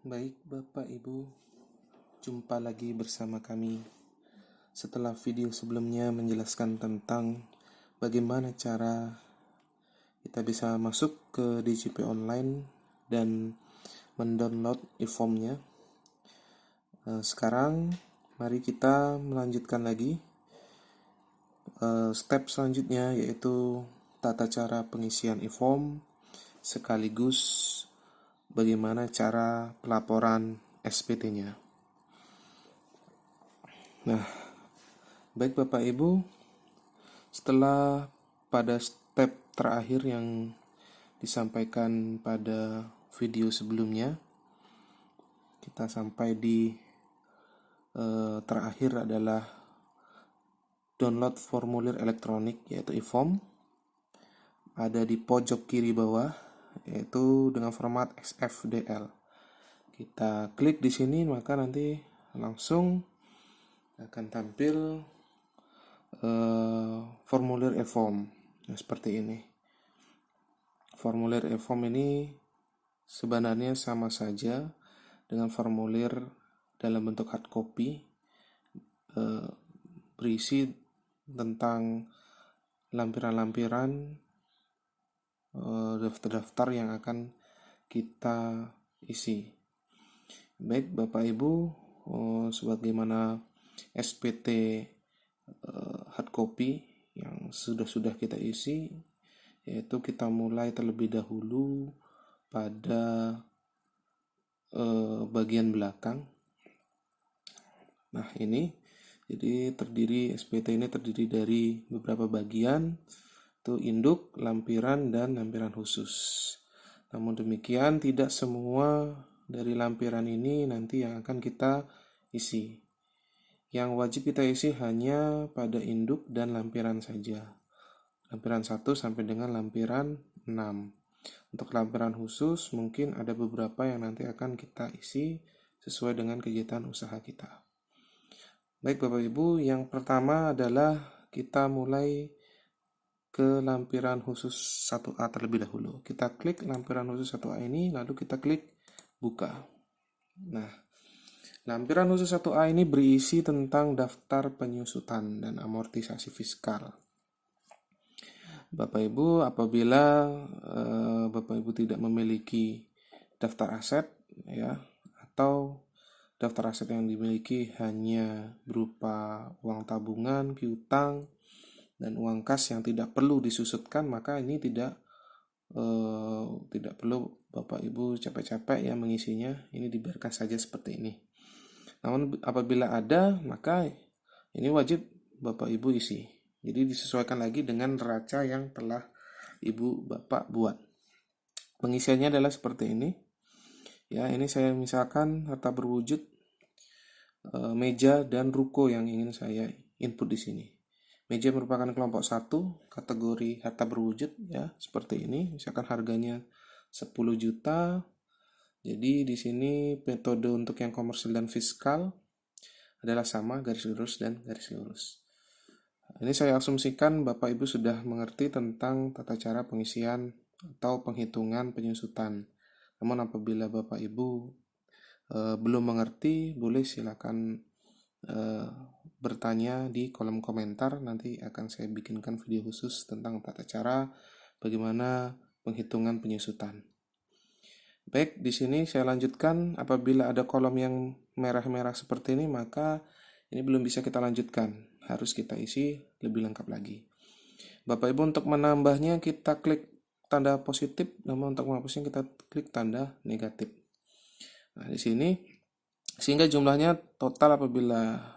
Baik Bapak Ibu, jumpa lagi bersama kami. Setelah video sebelumnya menjelaskan tentang bagaimana cara kita bisa masuk ke DJP online dan mendownload e-formnya, sekarang mari kita melanjutkan lagi step selanjutnya, yaitu tata cara pengisian e-form sekaligus bagaimana cara pelaporan SPT-nya. Nah, baik Bapak Ibu, setelah pada step terakhir yang disampaikan pada video sebelumnya, kita sampai di terakhir adalah download formulir elektronik, yaitu e-form. Ada di pojok kiri bawah, yaitu dengan format XFDL. Kita klik di sini, maka nanti langsung akan tampil formulir e-form. Nah, seperti ini. Formulir e-form ini sebenarnya sama saja dengan formulir dalam bentuk hard copy, berisi tentang lampiran-lampiran daftar-daftar yang akan kita isi. Baik Bapak Ibu, sebagaimana SPT hard copy yang sudah kita isi, yaitu kita mulai terlebih dahulu pada bagian belakang. Nah, ini jadi SPT ini terdiri dari beberapa bagian, itu induk, lampiran, dan lampiran khusus. Namun demikian, tidak semua dari lampiran ini nanti yang akan kita isi. Yang wajib kita isi hanya pada induk dan lampiran saja. Lampiran 1 sampai dengan lampiran 6. Untuk lampiran khusus mungkin ada beberapa yang nanti akan kita isi sesuai dengan kegiatan usaha kita. Baik Bapak Ibu, yang pertama adalah kita mulai ke lampiran khusus 1A terlebih dahulu. Kita klik lampiran khusus 1A ini, lalu kita klik buka. Nah, lampiran khusus 1A ini berisi tentang daftar penyusutan dan amortisasi fiskal. Bapak Ibu, apabila Bapak Ibu tidak memiliki daftar aset, ya, atau daftar aset yang dimiliki hanya berupa uang tabungan, piutang, dan uang kas yang tidak perlu disusutkan, maka ini tidak perlu Bapak Ibu capek-capek ya mengisinya. Ini dibiarkan saja seperti ini. Namun apabila ada, maka ini wajib Bapak Ibu isi. Jadi disesuaikan lagi dengan neraca yang telah Ibu Bapak buat. Pengisiannya adalah seperti ini. Ya, ini saya misalkan harta berwujud, meja dan ruko yang ingin saya input di sini. Meja merupakan kelompok 1, kategori harta berwujud, ya, seperti ini. Misalkan harganya 10 juta. Jadi di sini metode untuk yang komersil dan fiskal adalah sama, garis lurus dan garis lurus. Ini saya asumsikan Bapak Ibu sudah mengerti tentang tata cara pengisian atau penghitungan penyusutan. Namun apabila Bapak Ibu belum mengerti, boleh silakan bertanya di kolom komentar. Nanti akan saya bikinkan video khusus tentang tata cara bagaimana penghitungan penyusutan. Baik, di sini saya lanjutkan. Apabila ada kolom yang merah-merah seperti ini, maka ini belum bisa kita lanjutkan. Harus kita isi lebih lengkap lagi. Bapak Ibu, untuk menambahnya kita klik tanda positif, namun untuk menghapusnya kita klik tanda negatif. Nah, di sini sehingga jumlahnya total apabila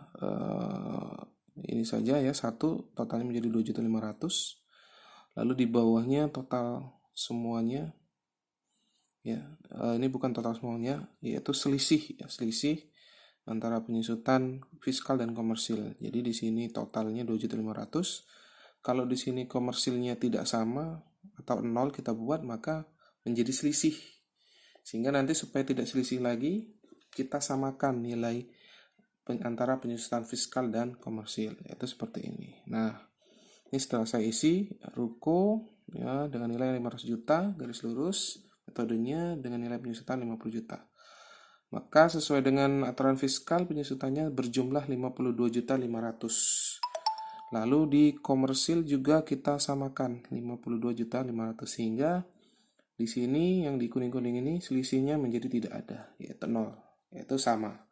ini saja ya, 1 totalnya menjadi 2.500.000. Lalu di bawahnya total semuanya, ya, ini bukan total semuanya, yaitu selisih antara penyusutan fiskal dan komersil. Jadi di sini totalnya 2.500.000. Kalau di sini komersilnya tidak sama atau 0 kita buat, maka menjadi selisih. Sehingga nanti supaya tidak selisih lagi, kita samakan nilai antara penyusutan fiskal dan komersil, yaitu seperti ini. Nah, ini setelah saya isi ruko, ya, dengan nilai 500 juta garis lurus, metodenya dengan nilai penyusutan 50 juta. Maka sesuai dengan aturan fiskal penyusutannya berjumlah 52.500.000. Lalu di komersil juga kita samakan 52.500.000 sehingga di sini yang di kuning-kuning ini selisihnya menjadi tidak ada, yaitu 0, yaitu sama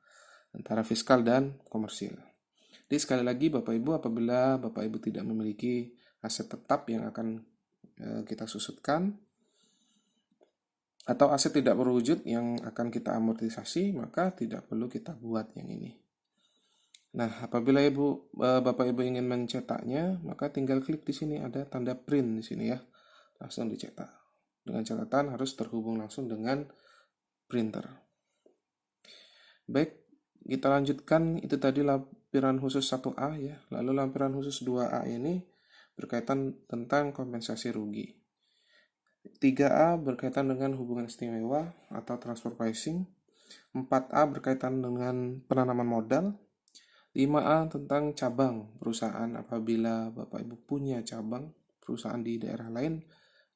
antara fiskal dan komersil. Jadi sekali lagi Bapak Ibu, apabila Bapak Ibu tidak memiliki aset tetap yang akan kita susutkan atau aset tidak berwujud yang akan kita amortisasi, maka tidak perlu kita buat yang ini. Nah, apabila Bapak Ibu ingin mencetaknya, maka tinggal klik di sini ada tanda print di sini ya. Langsung dicetak. Dengan catatan harus terhubung langsung dengan printer. Baik, kita lanjutkan. Itu tadi lampiran khusus 1A ya. Lalu lampiran khusus 2A ini berkaitan tentang kompensasi rugi. 3A berkaitan dengan hubungan istimewa atau transfer pricing. 4A berkaitan dengan penanaman modal. 5A tentang cabang perusahaan. Apabila Bapak Ibu punya cabang perusahaan di daerah lain,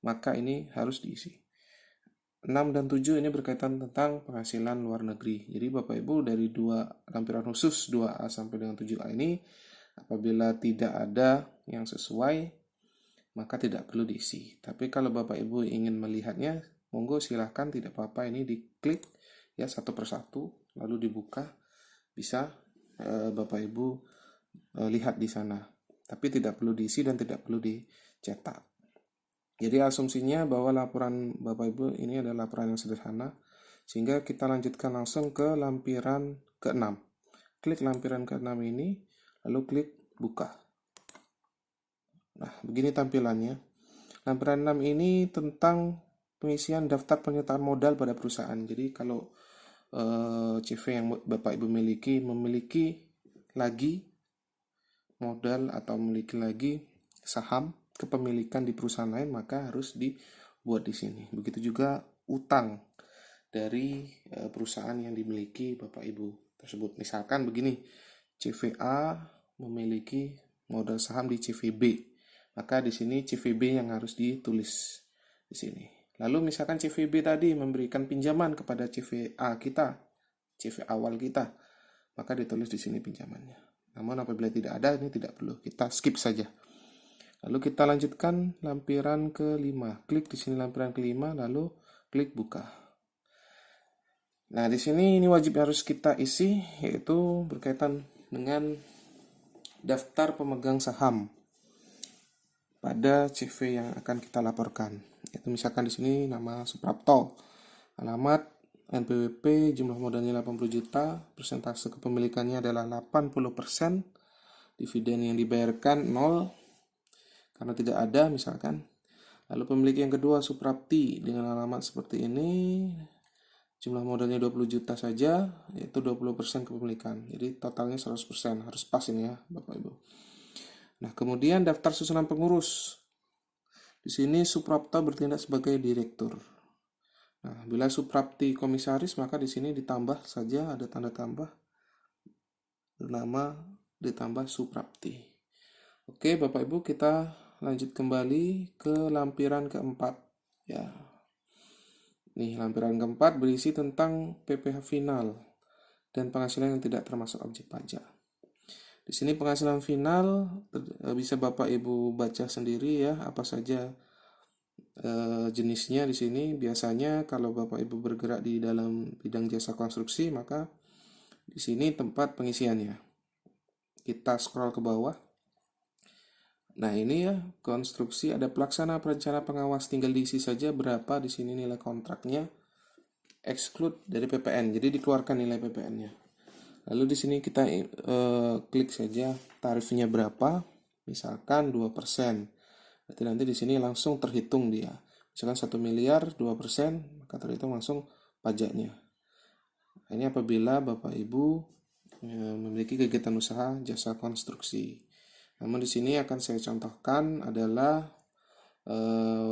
maka ini harus diisi. 6 dan 7 ini berkaitan tentang penghasilan luar negeri. Jadi Bapak Ibu dari lampiran khusus 2A sampai dengan 7A ini, apabila tidak ada yang sesuai, maka tidak perlu diisi. Tapi kalau Bapak Ibu ingin melihatnya, monggo silahkan, tidak apa-apa, ini diklik ya satu persatu, lalu dibuka, bisa Bapak Ibu lihat di sana. Tapi tidak perlu diisi dan tidak perlu dicetak. Jadi asumsinya bahwa laporan Bapak Ibu ini adalah laporan yang sederhana, sehingga kita lanjutkan langsung ke lampiran ke-6. Klik lampiran ke-6 ini, lalu klik buka. Nah, begini tampilannya. Lampiran 6 ini tentang pengisian daftar penyertaan modal pada perusahaan. Jadi kalau CV yang Bapak Ibu memiliki lagi modal atau memiliki lagi saham kepemilikan di perusahaan lain, maka harus dibuat di sini. Begitu juga utang dari perusahaan yang dimiliki Bapak Ibu tersebut. Misalkan begini, CVA memiliki modal saham di CVB, maka di sini CVB yang harus ditulis di sini. Lalu misalkan CVB tadi memberikan pinjaman kepada CVA kita, CV awal kita, maka ditulis di sini pinjamannya. Namun apabila tidak ada, ini tidak perlu, kita skip saja. Lalu kita lanjutkan lampiran ke-5. Klik di sini lampiran ke-5, lalu klik buka. Nah, di sini ini wajib harus kita isi, yaitu berkaitan dengan daftar pemegang saham pada CV yang akan kita laporkan. Itu misalkan di sini nama Suprapto, alamat, NPWP, jumlah modalnya 80 juta, persentase kepemilikannya adalah 80%, dividen yang dibayarkan 0 karena tidak ada misalkan. Lalu pemilik yang kedua Suprapti dengan alamat seperti ini, jumlah modalnya 20 juta saja, yaitu 20% kepemilikan. Jadi totalnya 100%, harus pas ini ya Bapak Ibu. Nah, kemudian daftar susunan pengurus. Di sini Suprapta bertindak sebagai direktur. Nah, bila Suprapti komisaris, maka di sini ditambah saja, ada tanda tambah, nama ditambah Suprapti. Oke, Bapak Ibu, kita lanjut kembali ke lampiran keempat. Ya, nih lampiran keempat berisi tentang PPh final dan penghasilan yang tidak termasuk objek pajak. Di sini penghasilan final bisa Bapak Ibu baca sendiri ya, apa saja jenisnya di sini. Biasanya kalau Bapak Ibu bergerak di dalam bidang jasa konstruksi, maka di sini tempat pengisiannya. Kita scroll ke bawah. Nah, ini ya konstruksi, ada pelaksana, perencana, pengawas, tinggal diisi saja berapa di sini nilai kontraknya, exclude dari PPN. Jadi dikeluarkan nilai PPN-nya. Lalu di sini kita klik saja tarifnya berapa, misalkan 2%. Berarti nanti di sini langsung terhitung dia. Misalkan 1 miliar 2%, maka terhitung langsung pajaknya. Ini apabila Bapak Ibu memiliki kegiatan usaha jasa konstruksi. Namun di sini akan saya contohkan adalah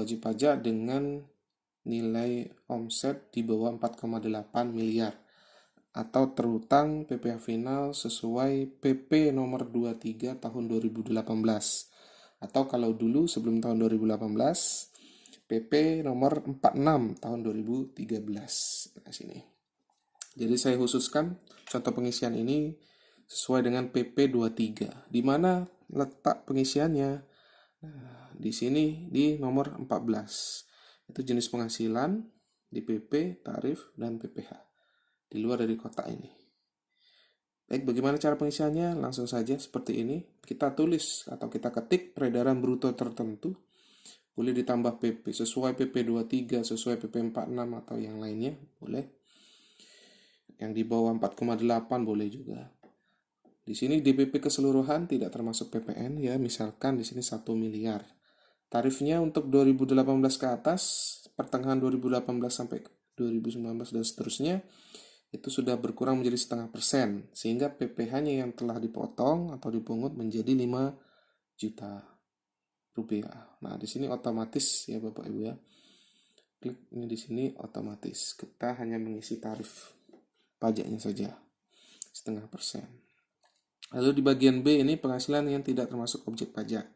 wajib pajak dengan nilai omset di bawah 4,8 miliar. Atau terutang PPh final sesuai PP nomor 23 tahun 2018. Atau kalau dulu sebelum tahun 2018, PP nomor 46 tahun 2013. Nah, sini. Jadi saya khususkan contoh pengisian ini sesuai dengan PP 23. Di mana letak pengisiannya? Nah, di sini di nomor 14. Itu jenis penghasilan di PP, tarif, dan PPh. Di luar dari kotak ini. Baik, bagaimana cara pengisiannya? Langsung saja seperti ini. Kita tulis atau kita ketik peredaran bruto tertentu. Boleh ditambah PP sesuai PP 23, sesuai PP 46 atau yang lainnya, boleh. Yang di bawah 4,8 boleh juga. Di sini DPP keseluruhan tidak termasuk PPN ya, misalkan di sini 1 miliar. Tarifnya untuk 2018 ke atas, pertengahan 2018 sampai 2019 dan seterusnya, itu sudah berkurang menjadi 0,5%, sehingga PPh-nya yang telah dipotong atau dipungut menjadi 5 juta rupiah. Nah, di sini otomatis ya Bapak Ibu ya. Klik ini di sini otomatis. Kita hanya mengisi tarif pajaknya saja 0,5%. Lalu di bagian B ini penghasilan yang tidak termasuk objek pajak.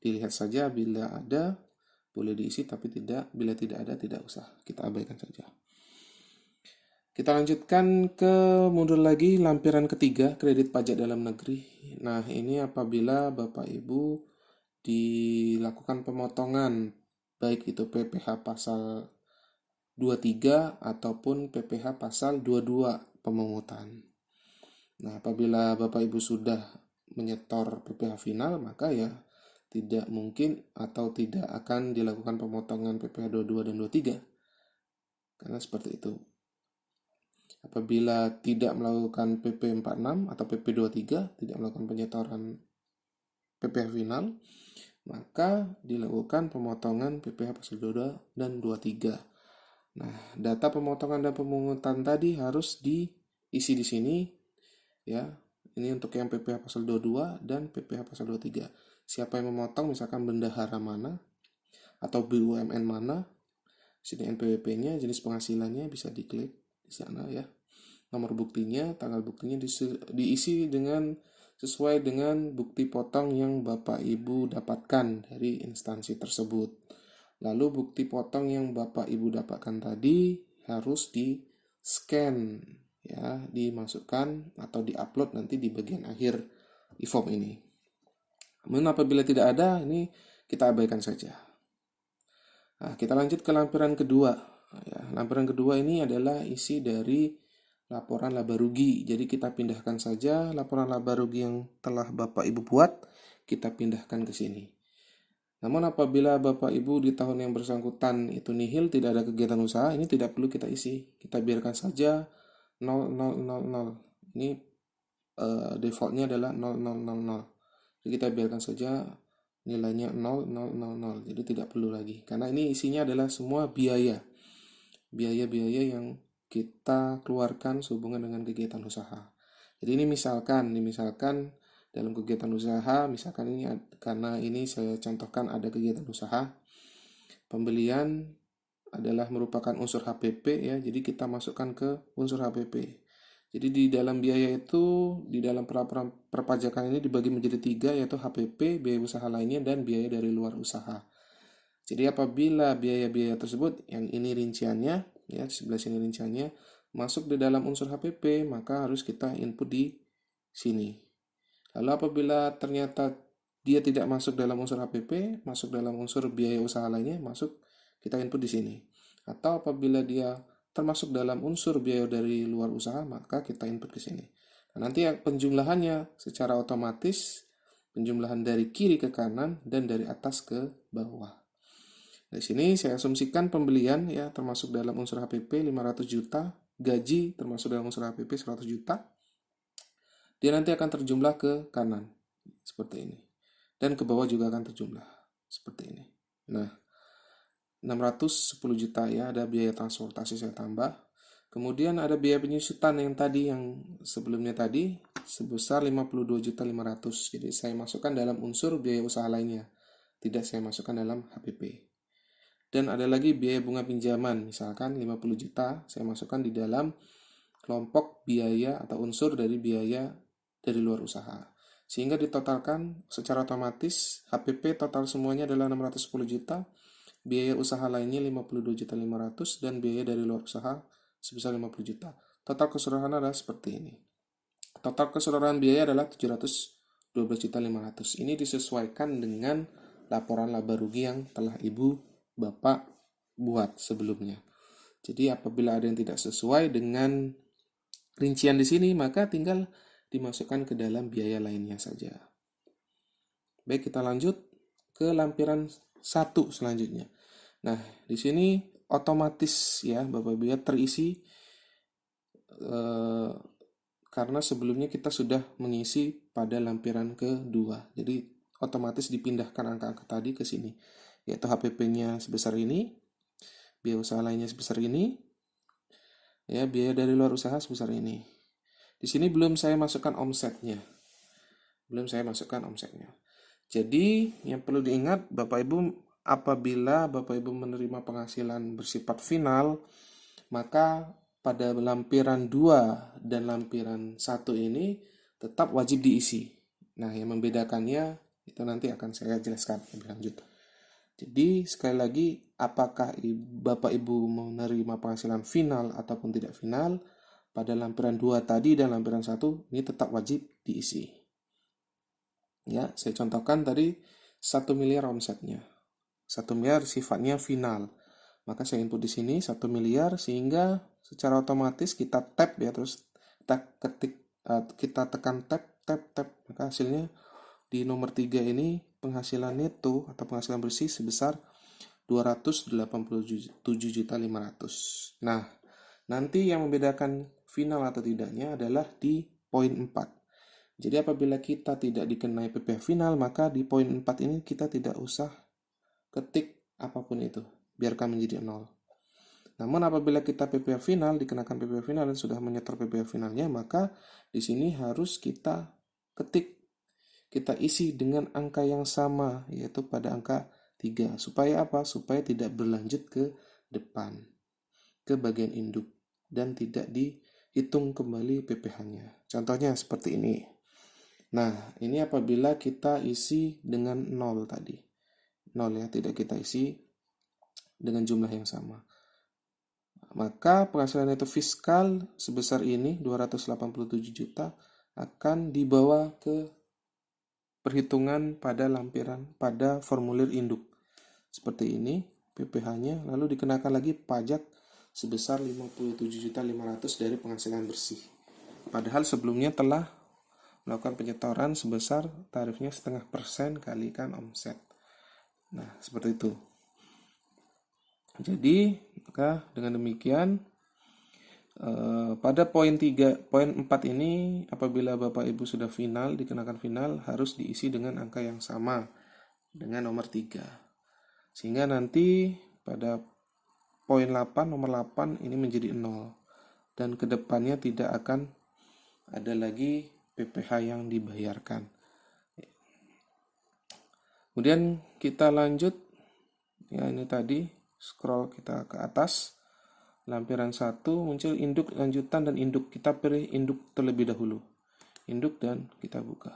Dilihat saja bila ada boleh diisi, tapi bila tidak ada tidak usah. Kita abaikan saja. Kita lanjutkan ke mundur lagi lampiran ketiga, kredit pajak dalam negeri. Nah, ini apabila Bapak Ibu dilakukan pemotongan, baik itu PPh pasal 23 ataupun PPh pasal 22 pemungutan. Nah, apabila Bapak Ibu sudah menyetor PPh final, maka ya tidak mungkin atau tidak akan dilakukan pemotongan PPh 22 dan 23. Karena seperti itu. Apabila tidak melakukan PP 46 atau PP 23, tidak melakukan penyetoran PPh final, maka dilakukan pemotongan PPh pasal 22 dan 23. Nah, data pemotongan dan pemungutan tadi harus diisi di sini ya. Ini untuk yang PPh pasal 22 dan PPh pasal 23. Siapa yang memotong, misalkan bendahara mana atau BUMN mana, sini NPWP-nya, jenis penghasilannya bisa diklik di sana ya. Nomor buktinya, tanggal buktinya diisi dengan sesuai dengan bukti potong yang Bapak Ibu dapatkan dari instansi tersebut. Lalu bukti potong yang Bapak Ibu dapatkan tadi harus di-scan ya, dimasukkan atau di-upload nanti di bagian akhir e-form ini. Namun apabila tidak ada, ini kita abaikan saja. Nah, kita lanjut ke lampiran kedua. Ya, lampiran kedua ini adalah isi dari laporan laba rugi. Jadi kita pindahkan saja laporan laba rugi yang telah Bapak Ibu buat, kita pindahkan ke sini. Namun apabila Bapak Ibu di tahun yang bersangkutan itu nihil, tidak ada kegiatan usaha, ini tidak perlu kita isi. Kita biarkan saja 0000. Ini defaultnya adalah 0000. Jadi kita biarkan saja nilainya 0000. Jadi tidak perlu lagi. Karena ini isinya adalah semua biaya. Biaya-biaya yang kita keluarkan sehubungan dengan kegiatan usaha. Jadi ini misalkan dalam kegiatan usaha, misalkan ini karena ini saya contohkan ada kegiatan usaha, pembelian adalah merupakan unsur HPP ya, jadi kita masukkan ke unsur HPP. Jadi di dalam biaya itu, di dalam pelaporan perpajakan ini dibagi menjadi 3, yaitu HPP, biaya usaha lainnya, dan biaya dari luar usaha. Jadi apabila biaya-biaya tersebut, yang ini rinciannya, ya sebelah sini rinciannya, masuk di dalam unsur HPP, maka harus kita input di sini. Lalu apabila ternyata dia tidak masuk dalam unsur HPP, masuk dalam unsur biaya usaha lainnya, masuk kita input di sini. Atau apabila dia termasuk dalam unsur biaya dari luar usaha, maka kita input ke sini. Nah, nanti penjumlahannya secara otomatis, penjumlahan dari kiri ke kanan dan dari atas ke bawah. Di sini saya asumsikan pembelian ya termasuk dalam unsur HPP 500 juta, gaji termasuk dalam unsur HPP 100 juta. Dia nanti akan terjumlah ke kanan seperti ini. Dan ke bawah juga akan terjumlah seperti ini. Nah, 610 juta ya, ada biaya transportasi saya tambah. Kemudian ada biaya penyusutan yang tadi, yang sebelumnya tadi, sebesar 52.500.000. Jadi saya masukkan dalam unsur biaya usaha lainnya. Tidak saya masukkan dalam HPP. Dan ada lagi biaya bunga pinjaman, misalkan 50 juta, saya masukkan di dalam kelompok biaya atau unsur dari biaya dari luar usaha. Sehingga ditotalkan secara otomatis, HPP total semuanya adalah 610 juta, biaya usaha lainnya 52.500.000 dan biaya dari luar usaha sebesar 50 juta. total keseluruhan adalah seperti ini. Total keseluruhan biaya adalah 712.500. Ini disesuaikan dengan laporan laba rugi yang telah Ibu Bapak buat sebelumnya. Jadi apabila ada yang tidak sesuai dengan rincian di sini, maka tinggal dimasukkan ke dalam biaya lainnya saja. Baik, kita lanjut ke lampiran 1 selanjutnya. Nah, di sini otomatis ya Bapak Ibu ya terisi karena sebelumnya kita sudah mengisi pada lampiran kedua. Jadi otomatis dipindahkan angka-angka tadi ke sini, yaitu HPP-nya sebesar ini, biaya usaha lainnya sebesar ini, ya biaya dari luar usaha sebesar ini. Di sini belum saya masukkan omsetnya. Jadi yang perlu diingat Bapak Ibu, apabila Bapak Ibu menerima penghasilan bersifat final, maka pada lampiran 2 dan lampiran 1 ini tetap wajib diisi. Nah, yang membedakannya itu nanti akan saya jelaskan lebih lanjut. Jadi, sekali lagi, apakah Bapak Ibu menerima penghasilan final ataupun tidak final, pada lampiran 2 tadi dan lampiran 1 ini tetap wajib diisi. Ya, saya contohkan tadi 1 miliar omsetnya. 1 miliar sifatnya final. Maka saya input di sini 1 miliar sehingga secara otomatis kita tab ya, terus kita tekan tab, maka hasilnya di nomor 3 ini penghasilan neto atau penghasilan bersih sebesar 287.500. Nah, nanti yang membedakan final atau tidaknya adalah di poin 4. Jadi apabila kita tidak dikenai PPh final, maka di poin 4 ini kita tidak usah ketik apapun itu, biarkan menjadi 0. Namun apabila kita PPh final, dikenakan PPh final dan sudah menyetor PPh finalnya, maka di sini harus kita ketik, kita isi dengan angka yang sama, yaitu pada angka 3. Supaya apa? Supaya tidak berlanjut ke depan, ke bagian induk, dan tidak dihitung kembali PPh-nya. Contohnya seperti ini. Nah, ini apabila kita isi dengan 0 tadi. 0 ya, tidak kita isi dengan jumlah yang sama. Maka penghasilan neto fiskal sebesar ini 287 juta akan dibawa ke perhitungan pada lampiran pada formulir induk. Seperti ini PPh-nya, lalu dikenakan lagi pajak sebesar 57.500 dari penghasilan bersih. Padahal sebelumnya telah melakukan penyetoran sebesar tarifnya 0,5% kalikan omset. Nah, seperti itu. Jadi, maka dengan demikian pada poin 4 ini apabila Bapak Ibu sudah final, dikenakan final, harus diisi dengan angka yang sama dengan nomor 3. Sehingga nanti pada poin 8, nomor 8 ini menjadi 0. Dan kedepannya tidak akan ada lagi PPh yang dibayarkan. Kemudian kita lanjut, ya ini tadi, scroll kita ke atas, lampiran 1 muncul induk lanjutan dan induk. Kita pilih induk terlebih dahulu. Induk dan kita buka.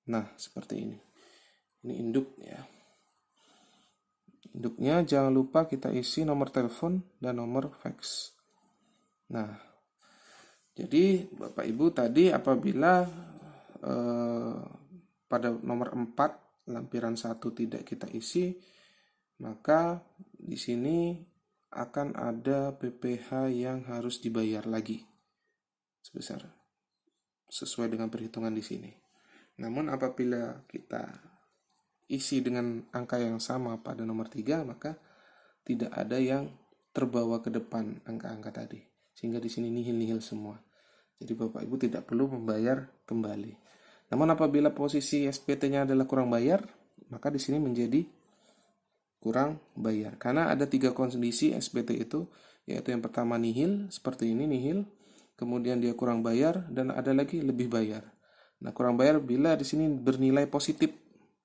Nah, seperti ini. Ini induk ya. Induknya jangan lupa kita isi nomor telepon dan nomor fax. Nah, jadi Bapak Ibu tadi apabila pada nomor 4 lampiran 1 tidak kita isi, maka di sini akan ada PPh yang harus dibayar lagi sebesar sesuai dengan perhitungan di sini. Namun apabila kita isi dengan angka yang sama pada nomor 3, maka tidak ada yang terbawa ke depan angka-angka tadi. Sehingga di sini nihil-nihil semua. Jadi Bapak Ibu tidak perlu membayar kembali. Namun apabila posisi SPT-nya adalah kurang bayar, maka di sini menjadi kurang bayar. Karena ada 3 kondisi SPT itu, yaitu yang pertama nihil, seperti ini nihil, kemudian dia kurang bayar, dan ada lagi lebih bayar. Nah, kurang bayar bila di sini bernilai positif,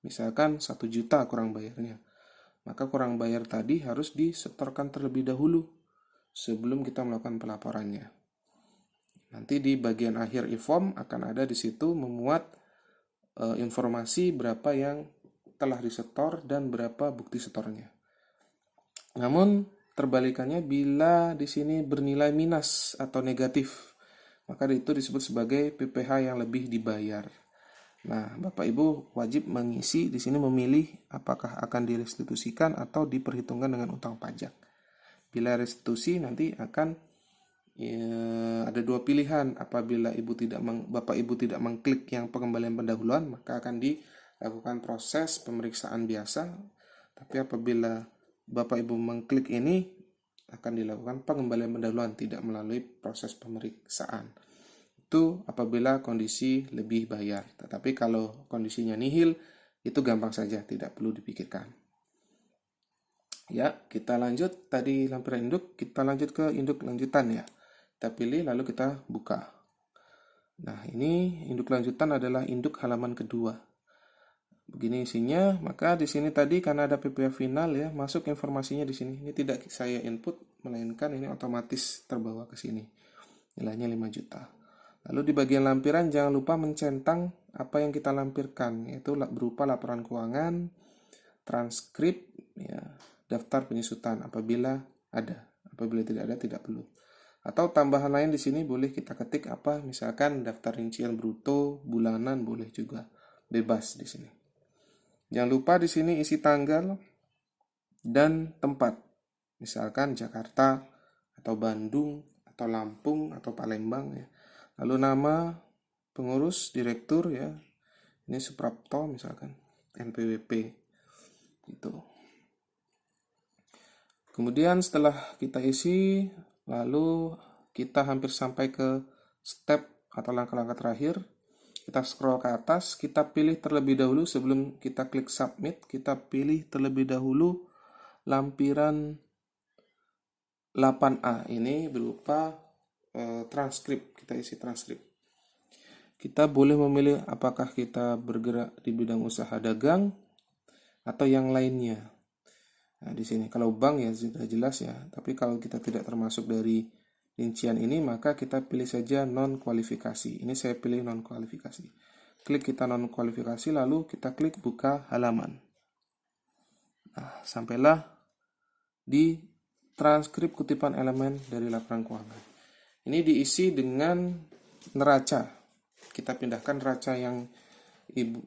misalkan 1 juta kurang bayarnya, maka kurang bayar tadi harus disetorkan terlebih dahulu sebelum kita melakukan pelaporannya. Nanti di bagian akhir e-form akan ada di situ memuat informasi berapa yang telah disetor dan berapa bukti setornya. Namun terbalikannya bila di sini bernilai minus atau negatif, maka itu disebut sebagai PPh yang lebih dibayar. Nah, Bapak Ibu wajib mengisi di sini, memilih apakah akan direstitusikan atau diperhitungkan dengan utang pajak. Bila restitusi nanti akan ada dua pilihan. Apabila Bapak Ibu tidak mengklik yang pengembalian pendahuluan, maka akan dilakukan proses pemeriksaan biasa. Tapi apabila Bapak Ibu mengklik ini, akan dilakukan pengembalian pendahuluan, tidak melalui proses pemeriksaan. Itu apabila kondisi lebih bayar. Tetapi kalau kondisinya nihil, itu gampang saja, tidak perlu dipikirkan. Ya, kita lanjut. Tadi lampiran induk, kita lanjut ke induk lanjutan ya. Kita pilih lalu kita buka. Nah, ini induk lanjutan adalah induk halaman kedua. Begini isinya, maka di sini tadi karena ada PPh final ya, masuk informasinya di sini. Ini tidak saya input, melainkan ini otomatis terbawa ke sini. Nilainya 5 juta. Lalu di bagian lampiran jangan lupa mencentang apa yang kita lampirkan, yaitu berupa laporan keuangan, transkrip, ya, daftar penyusutan apabila ada. Apabila tidak ada, tidak perlu. Atau tambahan lain di sini boleh kita ketik apa, misalkan daftar rincian bruto, bulanan boleh juga, bebas di sini. Jangan lupa di sini isi tanggal dan tempat, misalkan Jakarta atau Bandung atau Lampung atau Palembang ya. Lalu nama pengurus, direktur ya. Ini Suprapto misalkan, NPWP gitu. Kemudian setelah kita isi, lalu kita hampir sampai ke step atau langkah-langkah terakhir. Kita scroll ke atas, kita pilih terlebih dahulu sebelum kita klik submit, kita pilih terlebih dahulu lampiran 8A. Ini berupa transkrip, kita isi transkrip. Kita boleh memilih apakah kita bergerak di bidang usaha dagang atau yang lainnya. Nah, di sini kalau bank ya sudah jelas ya, tapi kalau kita tidak termasuk dari rincian ini, maka kita pilih saja non kualifikasi. Ini saya pilih non kualifikasi. Klik kita non kualifikasi, lalu kita klik buka halaman. Nah, sampailah di transkrip kutipan elemen dari laporan keuangan. Ini diisi dengan neraca. Kita pindahkan neraca yang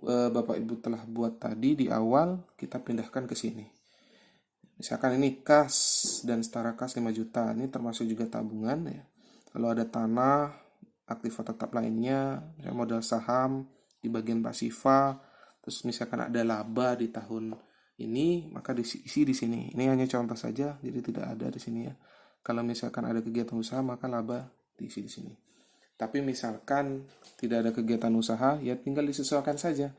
Bapak Ibu telah buat tadi di awal, kita pindahkan ke sini. Misalkan ini kas dan setara kas 5 juta. Ini termasuk juga tabungan ya. Lalu ada tanah, aktiva tetap lainnya, modal saham di bagian pasifa. Terus misalkan ada laba di tahun ini, maka diisi di sini. Ini hanya contoh saja, jadi tidak ada di sini ya. Kalau misalkan ada kegiatan usaha, maka laba diisi di sini. Tapi misalkan tidak ada kegiatan usaha, ya tinggal disesuaikan saja.